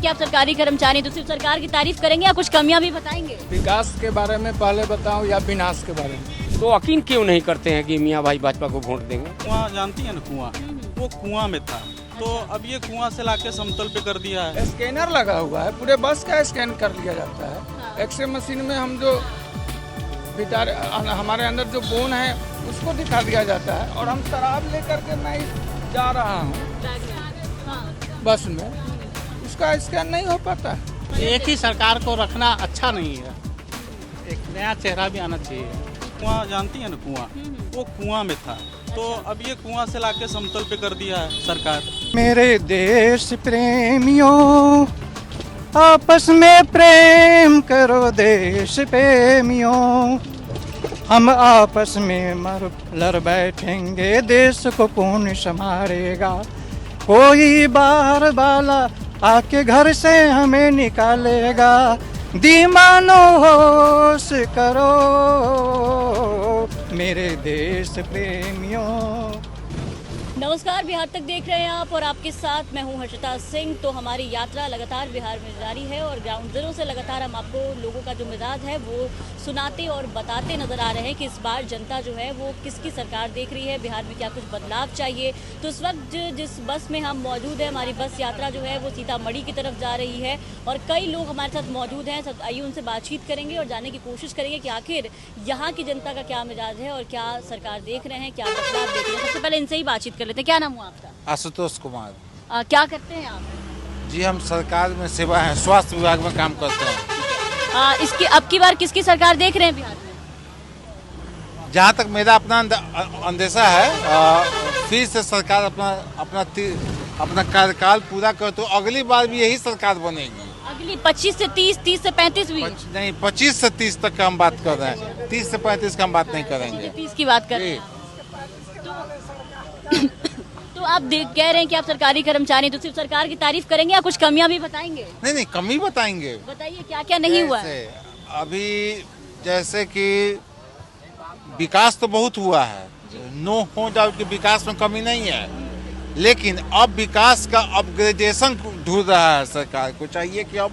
कि आप सरकारी कर्मचारी तो सिर्फ सरकार की तारीफ करेंगे या कुछ कमियां भी बताएंगे? विकास के बारे में पहले बताऊं या विनाश के बारे में? तो यकीन क्यों नहीं करते हैं कि मियाँ भाई भाजपा को वोट देंगे? कुआं जानती है ना, कुआं वो कुआं में था, तो अब ये कुआं से लाके समतल पे कर दिया है। स्कैनर लगा हुआ है, पूरे बस का स्कैन कर लिया जाता है। एक्सरे मशीन में हम जो भीतर हमारे अंदर जो बोन है उसको दिखा दिया जाता है, और हम शराब लेकर के मैं जा रहा हूँ बस में, उसका स्कैन नहीं हो पाता है। एक ही सरकार को रखना अच्छा नहीं है, एक नया चेहरा भी आना चाहिए। कुआं जानती है ना, कुआं वो कुआं में था, तो अब ये कुआं से लाके समतल पे कर दिया है सरकार। मेरे देश प्रेमियों, आपस में प्रेम करो देश प्रेमियों, हम आपस में लड़ बैठेंगे, देश को कौन संभालेगा, कोई बाहर वाला आके घर से हमें निकालेगा, दीवानो होश करो मेरे देश प्रेमियों। नमस्कार, बिहार तक देख रहे हैं आप और आपके साथ मैं हूं हर्षिता सिंह। तो हमारी यात्रा लगातार बिहार में जारी है और ग्राउंड जीरो से लगातार हम आपको लोगों का जो मिजाज है वो सुनाते और बताते नजर आ रहे हैं कि इस बार जनता जो है वो किसकी सरकार देख रही है, बिहार में क्या कुछ बदलाव चाहिए। तो इस वक्त जिस बस में हम मौजूद हैं, हमारी बस यात्रा जो है वो सीतामढ़ी की तरफ जा रही है और कई लोग हमारे साथ मौजूद हैं। सब आइए उनसे बातचीत करेंगे और जानने की कोशिश करेंगे कि आखिर यहाँ की जनता का क्या मिजाज है और क्या सरकार देख रहे हैं, क्या बदलाव देख रहे हैं। सबसे पहले इनसे ही बातचीत लेते हैं। क्या नाम हुआ आपका? आशुतोष कुमार। क्या करते हैं आप? जी हम सरकार में सेवा है, स्वास्थ्य विभाग में काम करते हैं। इसकी अब की बार किसकी सरकार देख रहे हैं बिहार में? जहाँ तक मेरा अपना अंदेशा है, फिर से सरकार अपना कार्यकाल पूरा कर तो अगली बार भी यही सरकार बनेगी। अगली 25 से 30, 30 से 35 भी? नहीं, 25 से 30 तक का हम बात कर रहे हैं, 30 से 35 का हम बात नहीं करेंगे। 30 की बात कर रहे हैं। तो आप कह रहे हैं कि आप सरकारी कर्मचारी तो सिर्फ सरकार की तारीफ करेंगे या कुछ कमियां भी बताएंगे? नहीं, कमी बताएंगे। बताइए क्या क्या नहीं हुआ है? अभी जैसे कि विकास तो बहुत हुआ है, नो हो जाओ कि विकास में कमी नहीं है, लेकिन अब विकास का अपग्रेडेशन ढूंढ रहा है। सरकार को चाहिए कि अब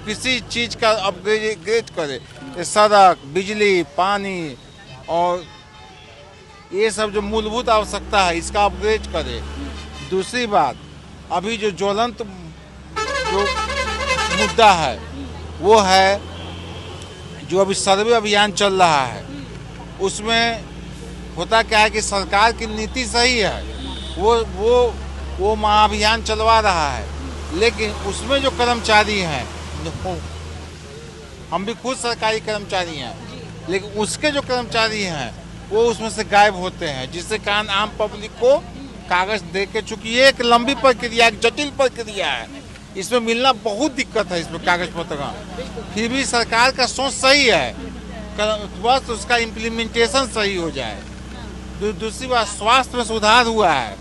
किसी चीज का अपग्रेड करे, सड़क, बिजली, पानी और ये सब जो मूलभूत आवश्यकता है इसका अपग्रेड करे। दूसरी बात, अभी जो ज्वलंत जो मुद्दा है वो है जो अभी सर्वे अभियान चल रहा है, उसमें होता क्या है कि सरकार की नीति सही है, वो महाअभियान चलवा रहा है, लेकिन उसमें जो कर्मचारी हैं, हम भी खुद सरकारी कर्मचारी हैं, लेकिन उसके जो कर्मचारी हैं वो उसमें से गायब होते हैं, जिससे कारण आम पब्लिक को कागज दे के, चूंकि ये एक लंबी प्रक्रिया, एक जटिल प्रक्रिया है, इसमें मिलना बहुत दिक्कत है इसमें कागज पत्र का। फिर भी सरकार का सोच सही है, बस उसका इम्प्लीमेंटेशन सही हो जाए। दूसरी बात, स्वास्थ्य में सुधार हुआ है,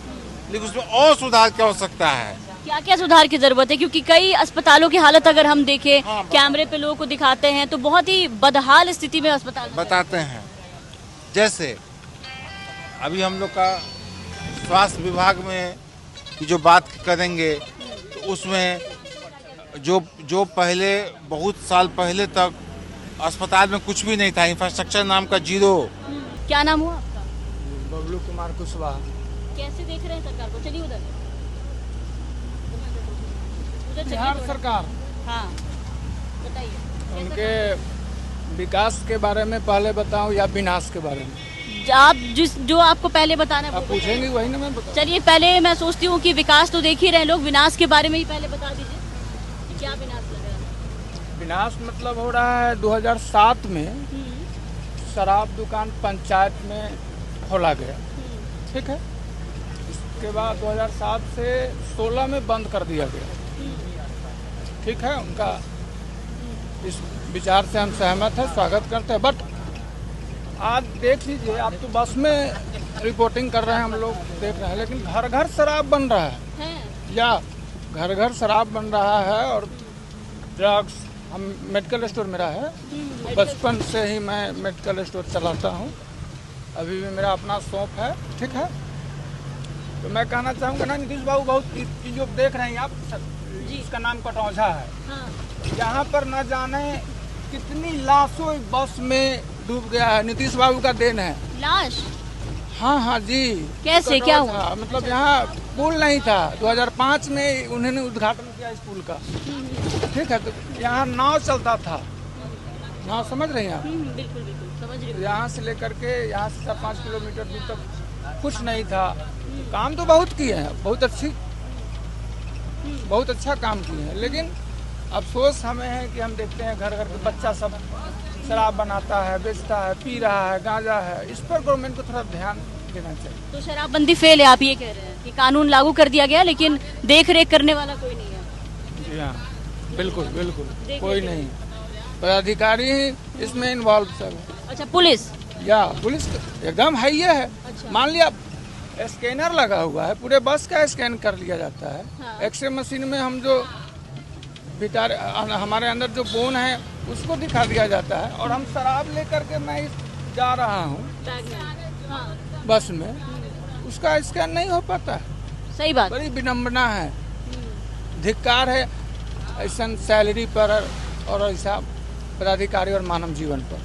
लेकिन उसमें और सुधार की आवश्यकता है। क्या क्या सुधार की जरूरत है? क्योंकि कई अस्पतालों की हालत अगर हम देखें, कैमरे पे लोगों को दिखाते हैं तो बहुत ही बदहाल स्थिति में अस्पताल बताते हैं। जैसे अभी हम लोग का स्वास्थ्य विभाग में की जो बात करेंगे तो उसमें जो पहले बहुत साल पहले तक अस्पताल में कुछ भी नहीं था, इंफ्रास्ट्रक्चर नाम का जीरो। क्या नाम हुआ आपका? बबलू कुमार कुशवाहा। कैसे देख रहे हैं सरकार को? चलिए उधर बिहार सरकार, हाँ बताइए उनके विकास के बारे में पहले बताऊं या विनाश के बारे में? आप जो आपको पहले बताना है आप पूछेंगे वही ना मैं बताऊं। चलिए पहले मैं सोचती हूँ कि विकास तो देख ही रहे लोग, विनाश के बारे में ही पहले बता दीजिए कि क्या विनाश लग रहा है? विनाश मतलब हो रहा है 2007 में शराब दुकान पंचायत में खोला गया, ठीक है। इसके बाद 2007 से 16 में बंद कर दिया गया, ठीक है। उनका इस विचार से हम सहमत हैं, स्वागत करते हैं। बट आज देख लीजिए, आप तो बस में रिपोर्टिंग कर रहे हैं, हम लोग देख रहे हैं, लेकिन घर घर शराब बन रहा है या घर घर शराब बन रहा है। और ड्रग्स, हम मेडिकल स्टोर मेरा है, बचपन से ही मैं मेडिकल स्टोर चलाता हूँ, अभी भी मेरा अपना शॉप है, ठीक है। तो मैं कहना चाहूँगा ना नीतीश बाबू, बहुत चीज़ों देख रहे हैं आप, जिसका नाम कटौझा है, हाँ। यहाँ पर न जाने कितनी लाशों इस बस में डूब गया है। नीतीश बाबू का देन है। लाश हाँ हाँ जी। कैसे, क्या हुआ? कटौझा, मतलब यहाँ पुल नहीं था। 2005 में उन्होंने उद्घाटन किया इस पुल का, ठीक है। तो यहाँ नाव चलता था, नाव समझ रही हैं आप? बिल्कुल बिल्कुल समझ रही हूँ। यहाँ से लेकर के यहाँ से 4-5 किलोमीटर दूर तक कुछ नहीं था। काम तो बहुत किए हैं, बहुत अच्छा काम किए हैं, लेकिन अफसोस हमें है कि हम देखते हैं घर घर के बच्चा सब शराब बनाता है, बेचता है, पी रहा है, गांजा है। इस पर गवर्नमेंट को थोड़ा ध्यान देना चाहिए। तो शराबबंदी फेल है, आप ये कह रहे हैं कि कानून लागू कर दिया गया लेकिन देख रेख करने वाला कोई नहीं है। जी हाँ, बिल्कुल बिल्कुल देख कोई लेते नहीं। पदाधिकारी ही इसमें इन्वॉल्व सब है। अच्छा, पुलिस? या पुलिस तो एकदम है ही है। अच्छा। मान लिया स्कैनर लगा हुआ है, पूरे बस का स्कैन कर लिया जाता है। हाँ। एक्सरे मशीन में हम जो भीतर हमारे अंदर जो बोन है उसको दिखा दिया जाता है, और हम शराब लेकर के मैं जा रहा हूँ बैग में? हाँ। बस में, उसका स्कैन नहीं हो पाता है। सही बात। बड़ी विडम्बना है, धिक्कार है ऐसा सैलरी पर और ऐसा पदाधिकारी और मानव जीवन पर।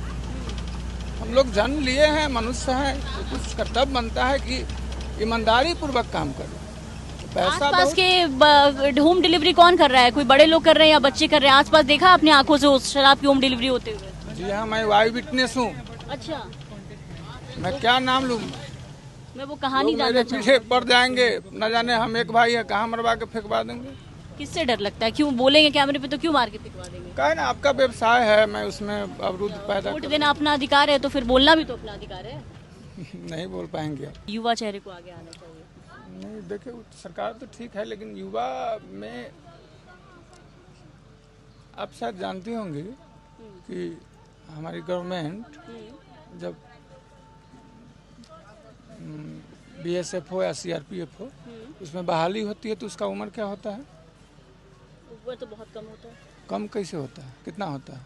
हम लोग जन्म लिए हैं, मनुष्य हैं, तो कुछ कर्तव्य बनता है कि ईमानदारी पूर्वक काम करें। पैसा आसपास के होम डिलीवरी कौन कर रहा है? कोई बड़े लोग कर रहे हैं या बच्चे कर रहे हैं? आसपास देखा अपनी आंखों से उस शराब की होम डिलीवरी होते हुए? जी हाँ, मैं वाई विटनेस हूँ। अच्छा, मैं क्या नाम लूँ? मैं वो कहानी लोग जानना मेरे चाहूँ। पीछे पड़ जाएंगे, न जाने हम एक भाई है, कहाँ मरवा के फेंकवा देंगे। किससे डर लगता है? क्यों बोलेंगे कैमरे पे तो क्यों मार के पिटवा देंगे? क्या है ना, आपका व्यवसाय है, मैं उसमें अवरुद्ध पैदा वोट देना अपना अधिकार है, तो फिर बोलना भी तो अपना अधिकार है। नहीं बोल पाएंगे। युवा चेहरे को आगे आना चाहिए। नहीं, देखिए सरकार तो ठीक है, लेकिन युवा में आप शायद जानती होंगी कि हमारी गवर्नमेंट जब BSF हो या CRPF हो, उसमें बहाली होती है तो उसका उम्र क्या होता है? ऊपर तो बहुत कम होता है। कम कैसे होता है? कितना होता है?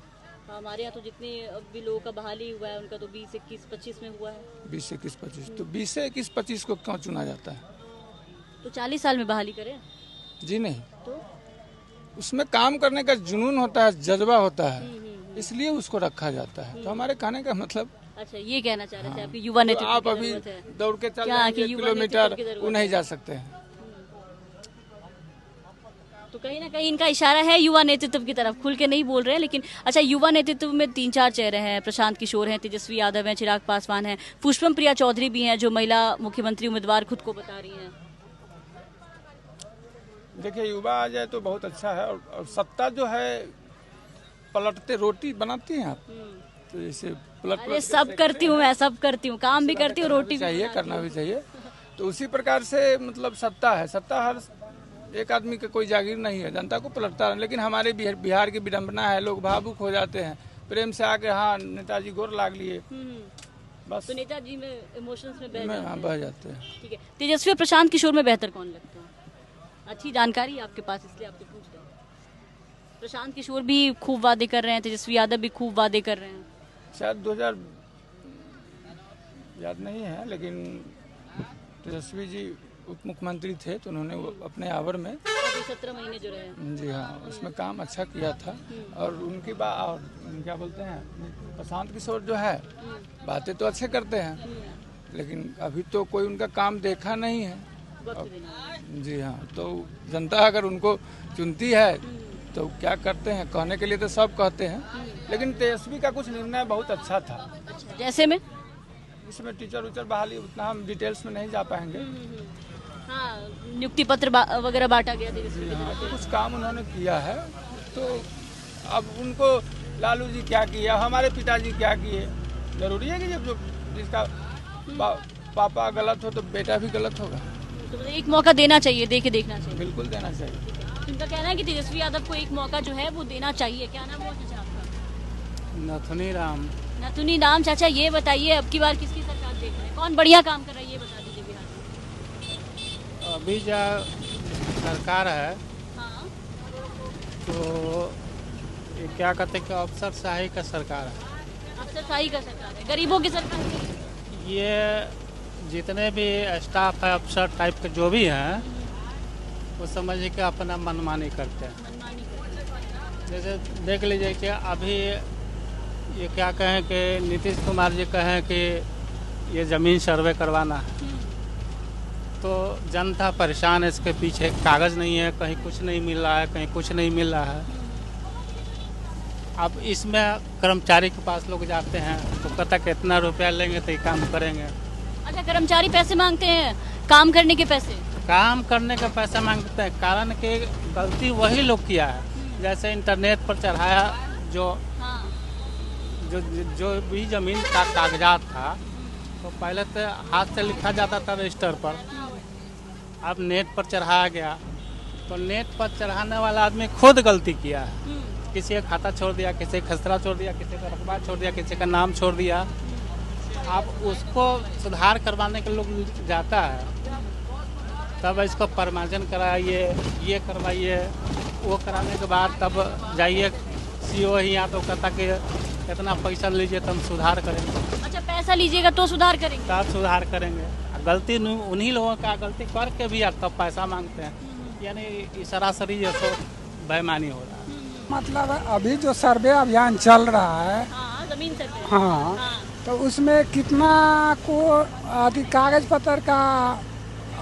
हमारे यहाँ तो जितने अब भी लोगों का बहाली हुआ है उनका तो 20, 21, 25 में हुआ है। 20 से 21, 25। तो 20 से 21, 25 को क्यों चुना जाता है? तो 40 साल में बहाली करें जी नहीं, तो? उसमें काम करने का जुनून होता है, जज्बा होता है, इसलिए उसको रखा जाता है। तो हमारे कहने का मतलब, अच्छा ये कहना चाह रहे थे आपकी युवा तो नेतृत्व आप की अभी जरूरत है। दौड़ के चल क्या जाएंगे कि 1 युवा किलोमीटर, नेतृत्व की जरूरत वो नहीं है? जा सकते हैं। तो कहीं ना कहीं इनका इशारा है युवा नेतृत्व की तरफ। खुल के नहीं बोल रहे हैं, लेकिन अच्छा, युवा नेतृत्व में 3-4 चेहरे हैं। प्रशांत किशोर हैं, तेजस्वी यादव हैं, चिराग पासवान हैं, पुष्पम प्रिया चौधरी भी हैं जो महिला मुख्यमंत्री उम्मीदवार खुद को बता रही हैं। देखिए, युवा आ जाए तो बहुत अच्छा है, और सत्ता जो है पलटते रोटी बनाती हैं आप, तो जैसे पलट अरे सब करती हूँ मैं, सब करती हूँ, काम भी करती हूँ, रोटी भी चाहिए, बनाती करना हूँ। भी चाहिए। तो उसी प्रकार से मतलब सत्ता है, सत्ता हर एक आदमी का कोई जागीर नहीं है, जनता को पलटता है। लेकिन हमारे बिहार की विडम्बना है, लोग भावुक हो जाते हैं, प्रेम से आके हाँ नेताजी गोर लाग लिए, बस तो नेताजी में इमोशंस में बह में जाते हैं। बह जाते हैं। ठीक है, तेजस्वी और प्रशांत किशोर में बेहतर कौन लगता है? अच्छी जानकारी है आपके पास, इसलिए आपसे पूछ रहे हैं। प्रशांत किशोर भी खूब वादे कर रहे हैं, तेजस्वी यादव भी खूब वादे कर रहे हैं। शायद 2000 याद नहीं है, लेकिन तेजस्वी जी उप मुख्यमंत्री थे तो उन्होंने वो अपने आवर में 17 महीने जो रहे। जी हाँ, उसमें काम अच्छा किया था। और उनकी बात, और क्या बोलते हैं, प्रशांत किशोर जो है बातें तो अच्छे करते हैं, लेकिन अभी तो कोई उनका काम देखा नहीं है। वक्त देना है। जी हाँ, तो जनता अगर उनको चुनती है तो क्या करते हैं, कहने के लिए तो सब कहते हैं, लेकिन तेजस्वी का कुछ निर्णय बहुत अच्छा था। अच्छा, जैसे में? इसमें टीचर उचर बहाली, उतना हम डिटेल्स में नहीं जा पाएंगे। हाँ, नियुक्ति पत्र वगैरह बांटा गया तेजस्वी की तरफ से। कुछ काम उन्होंने किया है, तो अब उनको लालू जी क्या किया, हमारे पिताजी क्या किए, जरूरी है कि जब जिसका पापा गलत हो तो बेटा भी गलत होगा। तो मतलब एक मौका देना चाहिए, देके देखना चाहिए। बिल्कुल देना चाहिए। उनका कहना है कि तेजस्वी यादव को एक मौका जो है वो देना चाहिए। क्या नाम हुआ चाचा आपका? नथुनी राम। नथुनी राम। चाचा ये बताइए, अब की बार किसकी सरकार देख रहे हैं, कौन बढ़िया काम कर रहा है, ये बता दीजिए बिहार में। अभी जो सरकार है हाँ, तो ये क्या कहते हैं कि अफसरशाही का सरकार है। अफसरशाही का सरकार है, गरीबों की सरकार है। ये जितने भी स्टाफ है, अफसर टाइप के जो भी हैं, वो समझिए कि अपना मनमानी करते हैं। मनमानी करते हैं। जैसे देख लीजिए कि अभी ये क्या कहें कि नीतीश कुमार जी कहें कि ये ज़मीन सर्वे करवाना है, तो जनता परेशान है, इसके पीछे कागज़ नहीं है, कहीं कुछ नहीं मिल रहा है, कहीं कुछ नहीं मिल रहा है। अब इसमें कर्मचारी के पास लोग जाते हैं तो कहता कि इतना रुपया लेंगे तो ये काम करेंगे। अच्छा, कर्मचारी पैसे मांगते हैं, काम करने के पैसे? काम करने का पैसा मांगते हैं, कारण कि गलती वही लोग किया है। जैसे इंटरनेट पर चढ़ाया जो हाँ। जो भी ज़मीन का कागजात था, तो पहले तो हाथ से लिखा जाता था रजिस्टर पर, अब नेट पर चढ़ाया गया, तो नेट पर चढ़ाने वाला आदमी खुद गलती किया है। किसी का खाता छोड़ दिया, किसी का खसरा छोड़ दिया, किसी का रकबा छोड़ दिया, किसी का नाम छोड़ दिया। अब उसको सुधार करवाने के लोग जाता है, तब इसको परमार्जन कराइए, ये करवाइए, वो कराने के बाद तब जाइए सीओ ही यहाँ तो कहता कि इतना पैसा लीजिए तो हम सुधार करेंगे। अच्छा, पैसा लीजिएगा तो सुधार करेंगे? तब सुधार करेंगे। गलती उन्हीं लोगों का गलती करके भी तब पैसा मांगते हैं, यानी ये सरासरी जैसे बेईमानी हो रहा है। मतलब अभी जो सर्वे अभियान चल रहा है, हाँ, जमीन सर्वे। हाँ, तो उसमें कितना को आदि कागज पत्र का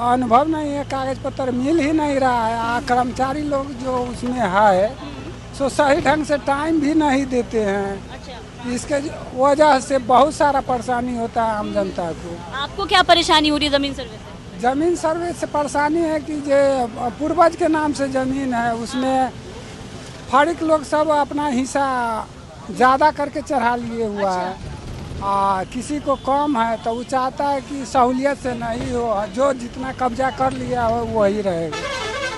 अनुभव नहीं है, कागज पत्र मिल ही नहीं रहा है। कर्मचारी लोग जो उसमें है सो सही ढंग से टाइम भी नहीं देते हैं। अच्छा, इसके वजह से बहुत सारा परेशानी होता है आम जनता को। आपको क्या परेशानी हो रही है जमीन सर्वे से? जमीन सर्वे से परेशानी है कि जो पूर्वज के नाम से जमीन है, उसमें फरीक लोग सब अपना हिस्सा ज़्यादा करके चढ़ा लिए हुआ है। किसी को कम है तो वो चाहता है कि सहूलियत से नहीं हो, जो जितना कब्जा कर लिया हो वही रहेगा।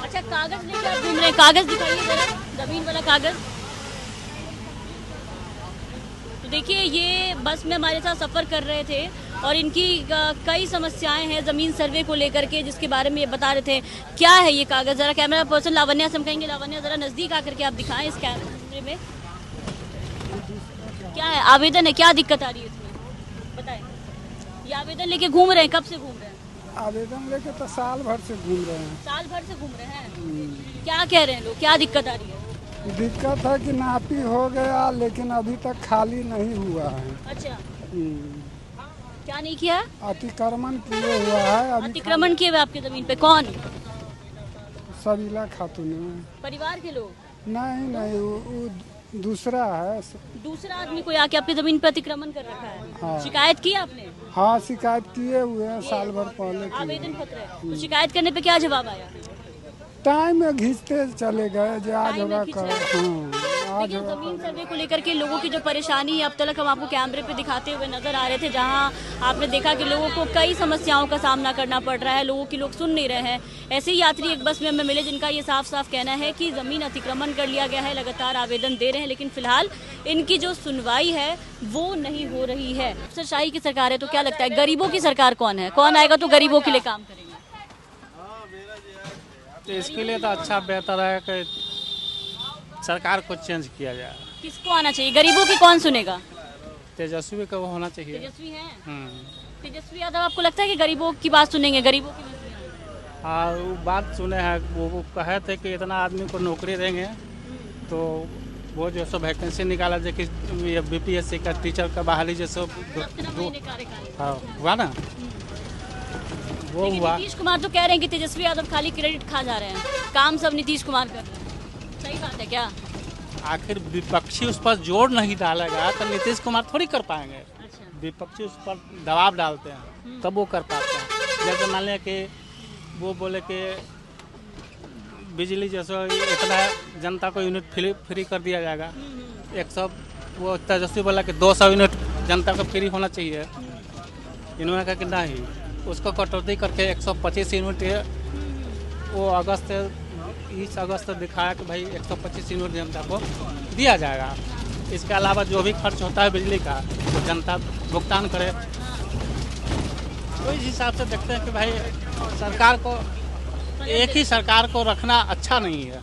अच्छा, कागज लेकर आप घूम रहे हैं, कागज दिखाइए जरा, जमीन वाला कागज। तो देखिए, ये बस में हमारे साथ सफ़र कर रहे थे और इनकी कई समस्याएं हैं ज़मीन सर्वे को लेकर के, जिसके बारे में ये बता रहे थे। क्या है ये कागज़? ज़रा कैमरा पर्सन लावण्या से हम कहेंगे, लावण्या ज़रा नज़दीक आकर के आप दिखाएं इस कैमरे में। क्या है आवेदन है, क्या दिक्कत आ रही है इसमें बताएं? ये आवेदन लेके घूम रहे हैं, कब से घूम रहे हैं? आवेदन लेके तो साल भर से घूम रहे हैं। साल भर से घूम रहे हैं। क्या कह रहे हैं लोग, क्या दिक्कत आ रही है? दिक्कत है कि नापी हो गया लेकिन अभी तक खाली नहीं हुआ है। अच्छा, क्या नहीं किया? अतिक्रमण किए हुआ है। अभी अतिक्रमण किए हुए आपकी जमीन पे? कौन? सबीला खातून परिवार के लोग? नहीं, वो दूसरा है। दूसरा आदमी कोई आके आपकी जमीन पे अतिक्रमण कर रखा है? हाँ। शिकायत की आपने? हाँ, शिकायत किए हुए हैं, साल भर पहले किए। आवेदन पत्र है, तो शिकायत करने पे क्या जवाब आया? टाइम में घिंचते चले गए, जो आज होगा कल। आज देखिए, जमीन सर्वे को लेकर के लोगों की जो परेशानी है, अब तक हम आपको कैमरे पे दिखाते हुए नजर आ रहे थे, जहां आपने देखा कि लोगों को कई समस्याओं का सामना करना पड़ रहा है, लोगों की लोग सुन नहीं रहे हैं। ऐसे ही यात्री एक बस में हमें मिले जिनका ये साफ साफ कहना है कि जमीन अतिक्रमण कर लिया गया है, लगातार आवेदन दे रहे हैं, लेकिन फिलहाल इनकी जो सुनवाई है वो नहीं हो रही है। अफसरशाही की सरकार है, तो क्या लगता है गरीबों की सरकार कौन है? कौन आएगा तो गरीबों के लिए काम करेगा? तो इसके लिए तो अच्छा बेहतर है कि सरकार को चेंज किया जाए। किसको आना चाहिए? गरीबों की कौन सुनेगा? तेजस्वी का वो होना चाहिए। तेजस्वी हैं? तेजस्वी यादव आपको लगता है कि गरीबों की बात सुनेंगे? गरीबों की बात सुनेंगे? हाँ, वो बात सुने हैं, वो कहे थे कि इतना आदमी को नौकरी देंगे, तो वो जो सो वैकेंसी निकाला जो कि बीपीएससी का टीचर का बहाली जैसे हाँ हुआ ना, वो लेकिन हुआ। नीतीश कुमार तो कह रहे हैं कि तेजस्वी यादव खाली क्रेडिट खा जा रहे हैं, काम सब नीतीश कुमार कर रहे हैं। सही बात है क्या? आखिर विपक्षी उस पर जोर नहीं डालेगा तो नीतीश कुमार थोड़ी कर पाएंगे। अच्छा। विपक्षी उस पर दबाव डालते हैं तब वो कर पाते हैं। जैसे मान लिया कि वो बोले कि बिजली जैसे इतना जनता को यूनिट फ्री कर दिया जाएगा, 100, वो तेजस्वी बोला कि 200 यूनिट जनता को फ्री होना चाहिए। इन्होंने कहा कि नहीं, उसको कटौती करके 125 यूनिट वो इस अगस्त दिखाया कि भाई 125 यूनिट जनता को दिया जाएगा। इसके अलावा जो भी खर्च होता है बिजली का वो जनता भुगतान करे। तो इस हिसाब से देखते हैं कि भाई सरकार को एक ही सरकार को रखना अच्छा नहीं है,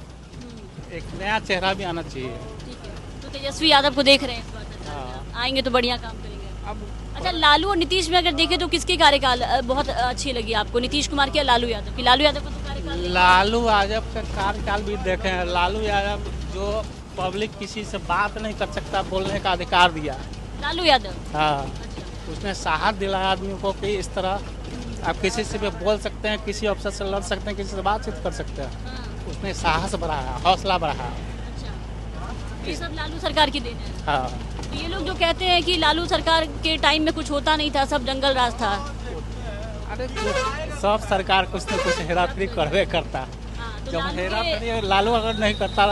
एक नया चेहरा भी आना चाहिए। ठीक है, तो तेजस्वी यादव को देख रहे हैं इस बार? हाँ। आएंगे तो बढ़िया काम करेंगे। अब अच्छा, लालू और नीतीश में अगर देखें तो किसकी कार्यकाल बहुत अच्छी लगी आपको? नीतीश कुमार की या लालू यादव की? लालू यादव का तो कार्यकाल लालू यादव का कार्यकाल भी देखे हैं। लालू यादव जो पब्लिक किसी से बात नहीं कर सकता, बोलने का अधिकार दिया। लालू यादव, हाँ, उसने साहस दिलाया आदमी को कि इस तरह आप किसी से भी बोल सकते हैं, किसी अफसर से लड़ सकते हैं, किसी से बातचीत कर सकते हैं। उसने साहस बढ़ाया, हौसला बढ़ाया। ये सब लालू सरकार की देन है। हाँ, तो ये लोग जो कहते हैं कि लालू सरकार के टाइम में कुछ होता नहीं था, सब जंगल राज था। अरे सब सरकार कुछ न कुछ हेरा फेरी करवे करता। हाँ, तो जब लालू हेरा के- फेरी लालू अगर नहीं करता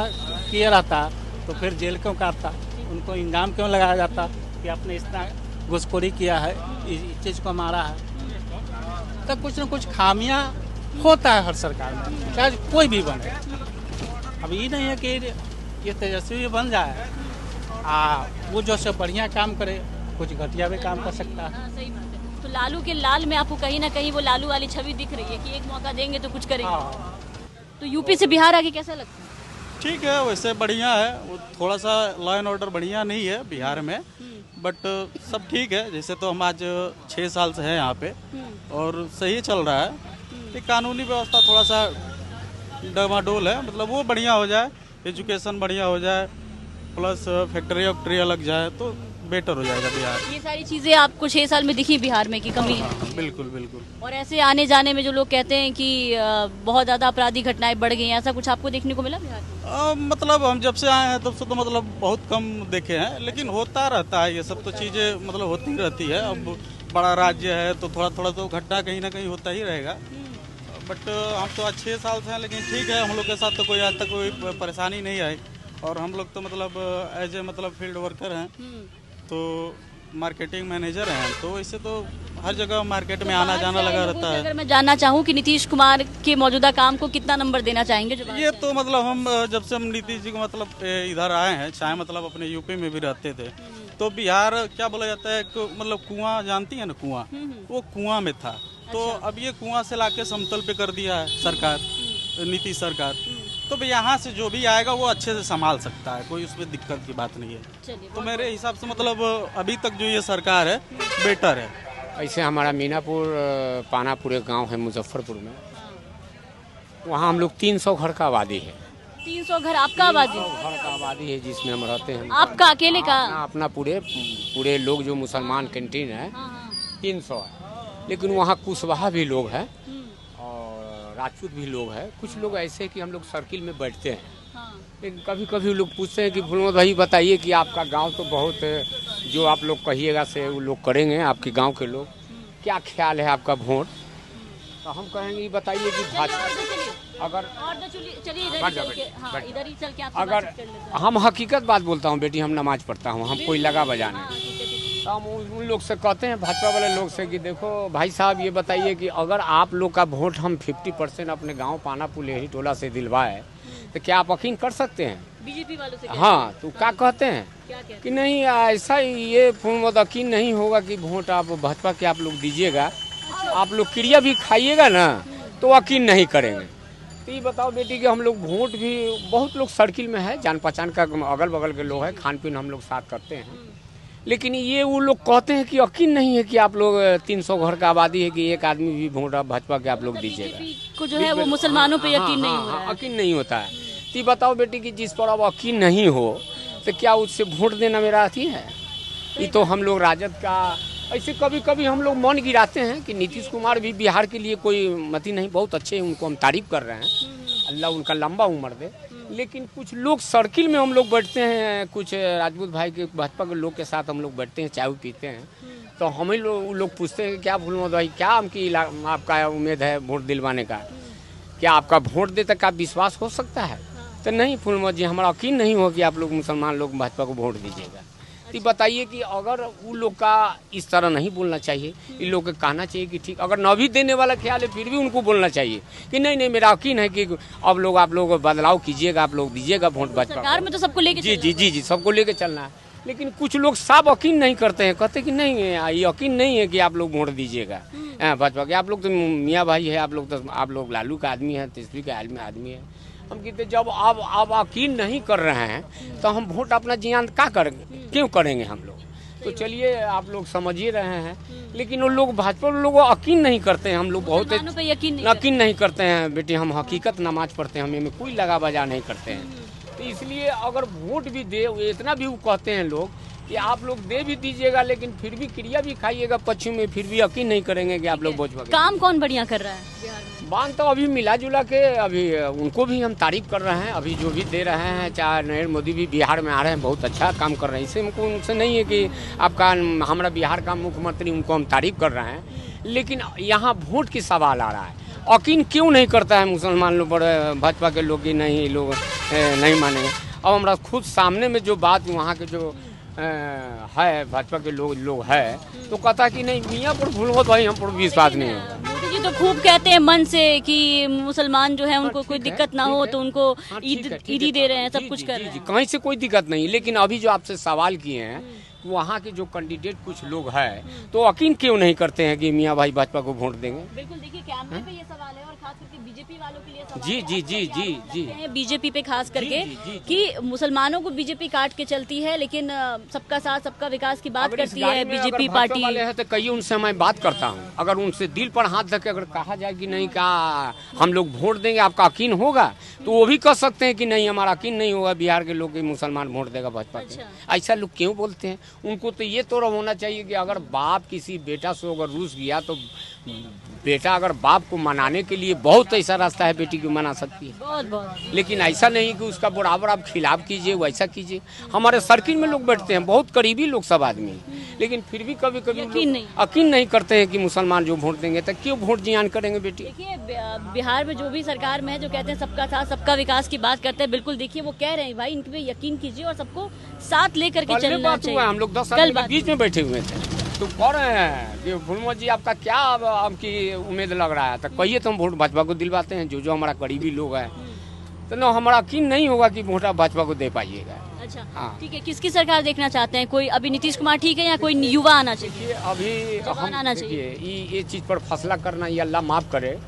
किए रहता तो फिर जेल क्यों काटता? उनको इंजाम क्यों लगाया जाता कि आपने इतना घुसखोरी किया है, इस चीज़ को मारा है? तो कुछ न कुछ खामियां होता है हर सरकार में, चाहे कोई भी बने। अब ये नहीं है कि ये तेजस्वी बन जाए, वो जो से बढ़िया काम करे, कुछ घटिया भी काम कर सकता है। हाँ, सही बात है। तो लालू के लाल में आपको कहीं ना कहीं वो लालू वाली छवि दिख रही है कि एक मौका देंगे तो कुछ करेंगे। हाँ, तो यूपी से बिहार आके कैसा लगता है? ठीक है, वैसे बढ़िया है। वो थोड़ा सा लॉ एंड ऑर्डर बढ़िया नहीं है बिहार में, बट सब ठीक है। जैसे तो हम आज 6 साल से हैं यहाँ पे और सही चल रहा है। ये कानूनी व्यवस्था थोड़ा सा डमाडोल है, मतलब वो बढ़िया हो जाए, एजुकेशन बढ़िया हो जाए, प्लस फैक्ट्री वैक्ट्री लग जाए तो बेटर हो जाएगा बिहार। ये सारी चीजें आपको 6 साल में दिखी बिहार में कि कमी है? बिल्कुल बिल्कुल। और ऐसे आने जाने में जो लोग कहते हैं कि बहुत ज्यादा आपराधिक घटनाएं बढ़ गई हैं, ऐसा कुछ आपको देखने को मिला बिहार में? मतलब हम जब से आए हैं तब से तो मतलब बहुत कम देखे हैं, लेकिन होता रहता है ये सब तो चीज़ें, मतलब होती रहती है। अब बड़ा राज्य है तो थोड़ा थोड़ा तो घटना कहीं ना कहीं होता ही रहेगा। बट हम तो आज 6 साल से हैं, लेकिन ठीक है, हम लोग के साथ तो कोई आज तक कोई परेशानी नहीं आई। और हम लोग तो मतलब एज ए मतलब फील्ड वर्कर हैं, तो मार्केटिंग मैनेजर हैं, तो इससे तो हर जगह मार्केट में आना जाना लगा रहता है। अगर मैं जानना चाहूँ कि नीतीश कुमार के मौजूदा काम को कितना नंबर देना चाहेंगे? जो ये तो मतलब हम जब से हम नीतीश जी को मतलब इधर आए हैं, चाहे मतलब अपने यूपी में भी रहते थे, तो बिहार क्या बोला जाता है, मतलब कुआं, जानती है ना कुआं, वो कुआं में था। तो अब ये कुआं से लाके समतल पे कर दिया है सरकार, नीतीश सरकार। तो भाई यहाँ से जो भी आएगा वो अच्छे से संभाल सकता है, कोई उसमें दिक्कत की बात नहीं है। तो मेरे हिसाब से मतलब अभी तक जो ये सरकार है बेटर है। ऐसे हमारा मीनापुर पानापुर एक गांव है मुजफ्फरपुर में, वहाँ हम लोग 300 घर का आबादी है। 300 घर आपका आबादी? घर का आबादी है जिसमें हम रहते हैं। आपका अकेले का? अपना पूरे लोग जो मुसलमान कैंटीन है 300 है, लेकिन वहाँ कुशवाहा भी लोग हैं और राजपूत भी लोग हैं। कुछ लोग ऐसे कि हम लोग सर्किल में बैठते हैं, लेकिन कभी कभी लोग पूछते हैं कि फुलमत भाई बताइए कि आपका गांव तो बहुत, जो आप लोग कहिएगा से वो लोग करेंगे, आपके गांव के लोग, क्या ख्याल है आपका वोट? तो हम कहेंगे बताइए कि भाजपा, अगर इधर ही चल के अगर हम हकीकत बात बोलता हूँ बेटी, हम नमाज पढ़ता हूँ, हम कोई लगा बजाने, तो हम उन लोग से कहते हैं, भाजपा वाले लोग से, कि देखो भाई साहब ये बताइए कि अगर आप लोग का वोट हम 50% अपने गांव पानापुर लेहरी टोला से दिलवाए तो क्या आप यकीन कर सकते हैं? बीजेपी वालों से? हाँ, तो क्या कहते हैं कि नहीं ऐसा ये यकीन नहीं होगा कि वोट आप भाजपा के आप लोग दीजिएगा, आप लोग क्रिया भी खाइएगा ना तो यकीन नहीं करेंगे। तो ये बताओ बेटी कि हम लोग वोट भी, बहुत लोग सर्किल में है, जान पहचान का अगल बगल के लोग हैं, खान पीन हम लोग साथ करते हैं, लेकिन ये वो लोग कहते हैं कि यकीन नहीं है कि आप लोग 300 घर का आबादी है कि एक आदमी भी वोट भाजपा के आप लोग दीजिएगा। को जो है वो मुसलमानों पे यकीन नहीं हो रहा है। यकीन नहीं होता है। तो ये बताओ बेटी कि जिस पर अब यकीन नहीं हो तो क्या उससे वोट देना मेरा अथी है? ये तो हम लोग राजद का, ऐसे कभी कभी हम लोग मन गिराते हैं कि नीतीश कुमार भी बिहार के लिए कोई मती नहीं, बहुत अच्छे हैं, उनको हम तारीफ कर रहे हैं, अल्लाह उनका लंबा उम्र दे। लेकिन कुछ लोग सर्किल में हम लोग बैठते हैं, कुछ राजपूत भाई के भाजपा के लोग के साथ हम लोग बैठते हैं, चाय पीते हैं, तो हमें लोग पूछते हैं कि क्या फुलमत भाई, क्या आपका उम्मीद है वोट दिलवाने का, क्या आपका वोट दे तक का विश्वास हो सकता है? तो नहीं फुलमत जी, हमारा यकीन नहीं हो कि आप लोग मुसलमान लोग भाजपा को वोट दीजिएगा। तो बताइए कि अगर उन लोग का इस तरह नहीं बोलना चाहिए, इन लोग को कहना चाहिए कि ठीक, अगर न भी देने वाला ख्याल है फिर भी उनको बोलना चाहिए कि नहीं नहीं मेरा यकीन है कि अब लोग आप लोग बदलाव कीजिएगा, आप लोग दीजिएगा वोट भाजपा। सरकार में तो सबको लेके जी जी जी जी सबको लेके चलना है, लेकिन कुछ लोग साफ यकीन नहीं करते हैं, कहते कि नहीं यकीन नहीं है कि आप लोग वोट दीजिएगा भाजपा के, आप लोग तो मियाँ भाई है, आप लोग लालू का आदमी है, तेजस्वी का आदमी है। हम कहते जब आप यकीन नहीं कर रहे हैं तो हम वोट अपना जियान क्या करेंगे, क्यों करेंगे हम लोग? तो चलिए आप लोग समझ ही रहे हैं। लेकिन वो लोग भाजपा लोग यकीन नहीं करते हैं। हम लोग बहुत मुसलमानों पे यकीन नहीं करते हैं बेटी। हम हकीकत नमाज पढ़ते हैं, हमें कोई लगा बजा नहीं करते हैं। तो इसलिए अगर वोट भी दे, इतना भी वो कहते हैं लोग कि आप लोग दे भी दीजिएगा लेकिन फिर भी क्रिया भी खाइएगा पश्चिम में, फिर भी यकीन नहीं करेंगे कि आप लोग वोट वगैरह। काम कौन बढ़िया कर रहा है बिहार में? बांध तो अभी मिला जुला के अभी उनको भी हम तारीफ कर रहे हैं। अभी जो भी दे रहे हैं, चाहे नरेंद्र मोदी भी बिहार में आ रहे हैं, बहुत अच्छा काम कर रहे हैं। इससे हमको उनसे नहीं है कि आपका हमारा बिहार का मुख्यमंत्री, उनको हम तारीफ कर रहे हैं। लेकिन यहाँ वोट की सवाल आ रहा है। यकीन क्यों नहीं करता है मुसलमान लोग, बड़े भाजपा के लोग ही नहीं, लोग नहीं मानेंगे। अब हमारा खुद सामने में जो बात वहाँ के जो है भाजपा के लोग है तो कहता कि नहीं मियाँ पर भूलो भाई, हम पर विश्वास नहीं है। मोदी जी तो खूब कहते हैं मन से कि मुसलमान जो है उनको कोई दिक्कत ना हो, तो उनको ईदी दे रहे हैं, सब कुछ कर रहे हैं। कहीं से कोई दिक्कत नहीं। लेकिन अभी जो आपसे सवाल किए हैं वहाँ के जो कैंडिडेट कुछ लोग हैं तो यकीन क्यों नहीं करते हैं कि मियाँ भाई भाजपा को वोट देंगे। बिल्कुल, देखिए कैमरे पे ये सवाल है और खास करके बीजेपी वालों के लिए सवाल जी है। जी जी जी जी बीजेपी पे खास करके जी, जी, जी। कि मुसलमानों को बीजेपी काट के चलती है, लेकिन सबका साथ सबका विकास की बात करती है बीजेपी पार्टी वाले हैं तो कहिए उनसे मैं बात करता हूँ। अगर उनसे दिल पर हाथ रख के अगर कहा जाए कि नहीं का हम लोग वोट देंगे, आपका यकीन होगा, तो वो भी कह सकते हैं कि नहीं हमारा यकीन नहीं होगा, बिहार के लोग मुसलमान वोट देगा भाजपा के। ऐसा लोग क्यों बोलते हैं? उनको तो ये तो होना चाहिए कि अगर बाप किसी बेटा से अगर रूस गया तो बेटा अगर बाप को मनाने के लिए बहुत ऐसा रास्ता है, बेटी को मना सकती है बहुत। लेकिन ऐसा नहीं कि उसका बराबर आप खिलाफ कीजिए, वैसा कीजिए। हमारे सर्किल में लोग बैठते हैं, बहुत करीबी लोग सब आदमी, लेकिन फिर भी कभी कभी यकीन नहीं करते हैं कि मुसलमान जो वोट देंगे तो क्यों वोट जियान करेंगे बेटी। देखिए बिहार में जो भी सरकार में है जो कहते हैं सबका साथ सबका विकास की बात करते हैं, बिल्कुल देखिए वो कह रहे हैं भाई इनके पे यकीन कीजिए और सबको साथ लेकर के चलना चाहिए। हम लोग 10 साल के बीच में बैठे हुए थे तो कह रहे हैं कि फुलमो जी आपका क्या आपकी उम्मीद लग रहा है, तो कहिए तो हम वोट भाजपा को दिलवाते हैं। जो हमारा करीबी लोग हैं तो ना हमारा यकीन नहीं होगा कि वोट आप भाजपा को दे पाइएगा। अच्छा हाँ। ठीक है, किसकी सरकार देखना चाहते हैं? कोई अभी नीतीश कुमार ठीक है या कोई युवा आना चाहिए? अभी जवान आना चाहिए। ये चीज़ पर फैसला करना, ये अल्लाह माफ़ करे,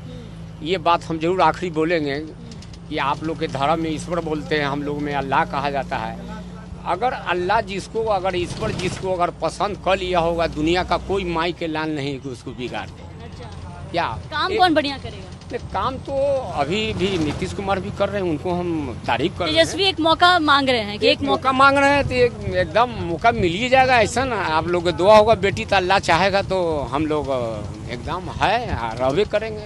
ये बात हम जरूर आखिरी बोलेंगे कि आप लोग के धर्म में ईश्वर बोलते हैं, हम लोग में अल्लाह कहा जाता है। अगर अल्लाह जिसको, अगर ईश्वर जिसको अगर पसंद कर लिया होगा, दुनिया का कोई माई के लाल नहीं कि उसको बिगाड़ दे। अच्छा, क्या काम कौन बढ़िया करेगा? काम तो अभी भी नीतीश कुमार भी कर रहे हैं, उनको हम तारीफ कर रहे हैं। तेजस्वी एक मौका मांग रहे हैं कि एक मौका मांग रहे हैं तो एकदम मौका मिल ही जाएगा। ऐसा ना आप लोग दुआ होगा बेटी तो अल्लाह चाहेगा तो हम लोग एकदम है रहबे करेंगे।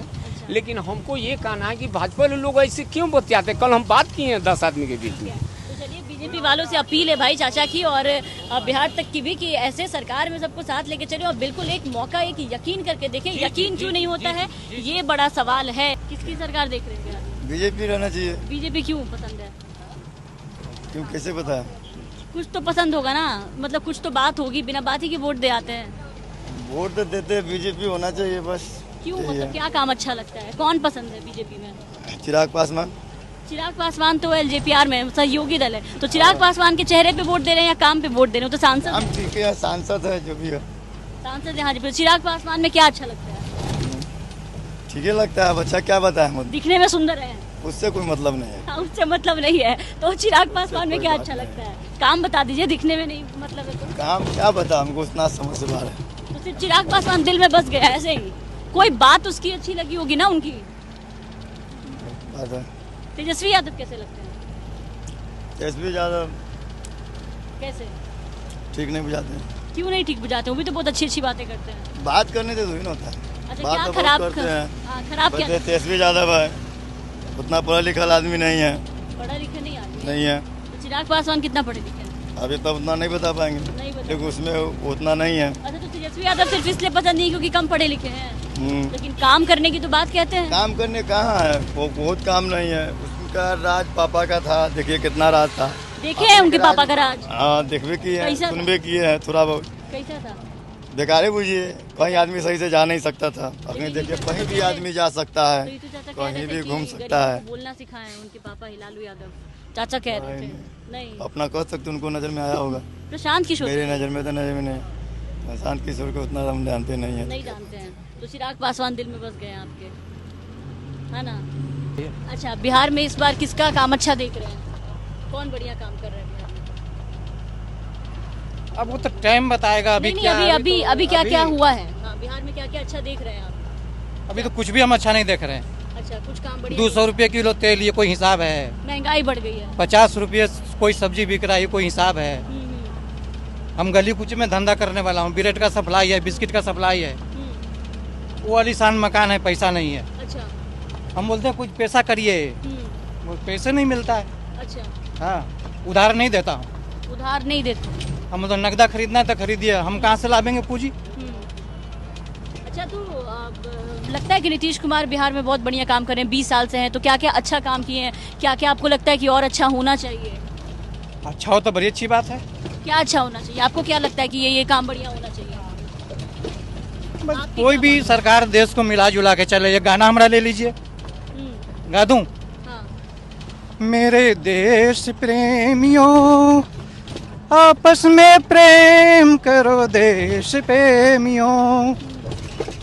लेकिन हमको ये कहना है कि भाजपा लोग ऐसे क्यों बतियाते। कल हम बात किए हैं 10 आदमी के बीच में। बीजेपी वालों से अपील है भाई चाचा की और बिहार तक की भी कि ऐसे सरकार में सबको साथ लेके चले और बिल्कुल एक मौका, एक यकीन करके देखें। यकीन क्यों नहीं होता है, ये बड़ा सवाल है। किसकी सरकार देख रहे हैं? बीजेपी रहना चाहिए। बीजेपी क्यों पसंद है? क्यों, कैसे पता है? कुछ तो पसंद होगा ना, मतलब कुछ तो बात होगी, बिना बात ही के वोट दे आते हैं। वोट तो देते हैं, बीजेपी होना चाहिए बस। क्यों, मतलब क्या काम अच्छा लगता है? कौन पसंद है बीजेपी में? चिराग पासवान। चिराग पासवान तो एलजेपीआर में सहयोगी दल है, तो चिराग पासवान के चेहरे पे वोट दे रहे हैं या काम पे वोट दे रहे हैं? तो सांसद हम ठीक है, सांसद है जो भी है, सांसद है। हाँ जी, चिराग पासवान में क्या अच्छा लगता है? ठीक है लगता है। बच्चा क्या बताए, मुझे दिखने में सुंदर है, उससे कोई मतलब नहीं है। हाँ, उससे मतलब नहीं है। तो चिराग पासवान में क्या अच्छा लगता है? काम बता दीजिए, दिखने में नहीं मतलब है तो। काम क्या बता, हमको उतना समझ से बाहर है। तो सिर्फ चिराग पासवान दिल में बस गया ऐसे ही? कोई बात उसकी अच्छी लगी होगी ना उनकी? बात है। तेजस्वी यादव कैसे लगते हैं? तेजस्वी यादव कैसे ठीक नहीं बुझाते। क्यों नहीं ठीक बुझाते? वो भी तो बहुत अच्छी अच्छी बातें करते हैं। बात करने से थोड़ी ना होता है। अच्छा, बात क्या तो खराब बहुत करते हैं। खराब क्या? तेजस्वी यादव है, उतना पढ़ा लिखा आदमी नहीं है। पढ़ा लिखा नहीं है। तो चिराग पासवान कितना पढ़े लिखे हैं? अभी तो उतना नहीं बता पाएंगे, नहीं बता। लेकिन उसमें उतना नहीं है। अच्छा, तो तेजस्वी यादव सिर्फ इसलिए पसंद नहीं क्योंकि कम पढ़े लिखे हैं, लेकिन काम करने की तो बात कहते हैं। काम करने कहाँ है, वो बहुत काम नहीं है। उसका राज पापा का था, देखिए कितना राज था। देखे हैं उनके पापा का राज? हाँ, देखबे किए हैं, सुनबे किए हैं थोड़ा बहुत। कैसा था? बेकारे बुझिए, कहीं आदमी सही से जा नहीं सकता था। अपने देखिए कहीं भी आदमी जा सकता है, कहीं भी घूम सकता है। बोलना सिखाए उनके पापा हिलालू यादव, चाचा कह रहे थे। नहीं, अपना कह सकते, उनको नजर में आया होगा। प्रशांत किशोर? मेरे नजर में तो नजर में नहीं। प्रशांत किशोर को उतना हम जानते नहीं है। नहीं जानते हैं, तो चिराग पासवान दिल में बस गए आपके, है ना? अच्छा, बिहार में इस बार किसका काम अच्छा देख रहे हैं? कौन बढ़िया काम कर रहे हैं बिहार में? अब वो तो टाइम बताएगा अभी नहीं क्या नहीं, है, अभी तो अभी क्या क्या अभी- हुआ है? हाँ, बिहार में क्या क्या अच्छा देख रहे हैं आप? अभी तो कुछ भी हम अच्छा नहीं देख रहे हैं। अच्छा, कुछ काम बढ़िया। 200 रुपये किलो तेल, ये कोई हिसाब है? महंगाई बढ़ गई है। 50 रुपये कोई सब्जी बिक रहा है, ये कोई हिसाब है? हम गली कुछ में धंधा करने वाला हूँ, ब्रेड का सप्लाई है, बिस्किट का सप्लाई है, वो आलीशान मकान है, पैसा नहीं है। अच्छा। हम बोलते हैं कुछ पैसा करिए, वो पैसे नहीं मिलता है। अच्छा, हाँ, उधार नहीं देता हूँ, उधार नहीं देते। हम तो नगदा खरीदना है तो खरीदिए, हम कहाँ से लावेंगे पूंजी? अच्छा, तो लगता है कि नीतीश कुमार बिहार में बहुत बढ़िया काम कर रहे हैं, 20 साल से हैं, तो क्या क्या अच्छा काम किए हैं, क्या क्या आपको लगता है कि और अच्छा होना चाहिए? अच्छा हो तो बड़ी अच्छी बात है। क्या अच्छा होना चाहिए आपको? क्या लगता है कि ये काम बढ़िया होना चाहिए? बस आपकी कोई क्या भी सरकार देश को मिला जुला के चले। ये गाना हमारा ले लीजिए, हम्म, गा दूं? हाँ। मेरे देश प्रेमियों, आपस में प्रेम करो देश प्रेमियों,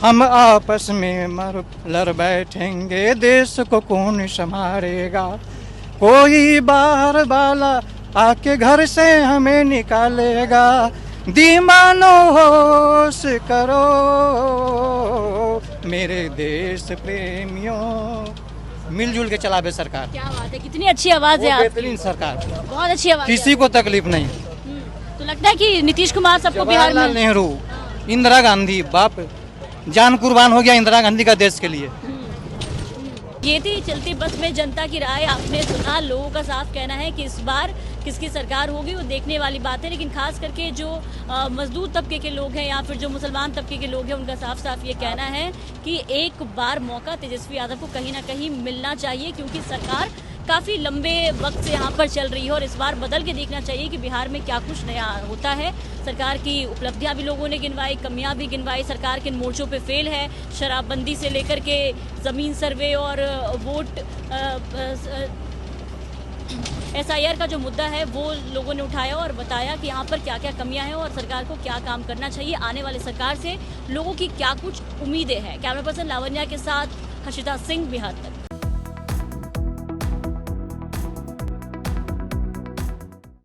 हम आपस में लड़ बैठेंगे, देश को कौन संभालेगा? कोई बाहर वाला आके घर से हमें निकालेगा, दीवानो होश करो मेरे देश प्रेमियों। मिलजुल के चलावे सरकार, क्या बात है, कितनी अच्छी आवाज है वो आपकी। बेहतरीन सरकार, बहुत अच्छी आवाज है किसी को तकलीफ नहीं। आपकी। तो लगता है कि नीतीश कुमार सबको बिहार जवाहरलाल में। नेहरू, इंदिरा गांधी, बाप जान कुर्बान हो गया इंदिरा गांधी का देश के लिए। ये थी चलती बस में जनता की राय। आपने सुना, लोगों का साफ कहना है कि इस बार किसकी सरकार होगी वो देखने वाली बात है, लेकिन खास करके जो मजदूर तबके के लोग हैं या फिर जो मुसलमान तबके के लोग हैं, उनका साफ साफ ये कहना है कि एक बार मौका तेजस्वी यादव को कहीं ना कहीं मिलना चाहिए, क्योंकि सरकार काफ़ी लंबे वक्त से यहाँ पर चल रही है और इस बार बदल के देखना चाहिए कि बिहार में क्या कुछ नया होता है। सरकार की उपलब्धियां भी लोगों ने गिनवाई, कमियां भी गिनवाई, सरकार किन मोर्चों पे फेल है, शराबबंदी से लेकर के ज़मीन सर्वे और वोट SIR का जो मुद्दा है वो लोगों ने उठाया और बताया कि यहाँ पर क्या क्या कमियां हैं और सरकार को क्या काम करना चाहिए। आने वाले सरकार से लोगों की क्या कुछ उम्मीदें हैं। कैमरा पर्सन लावण्या के साथ हर्षिता सिंह, बिहार तक।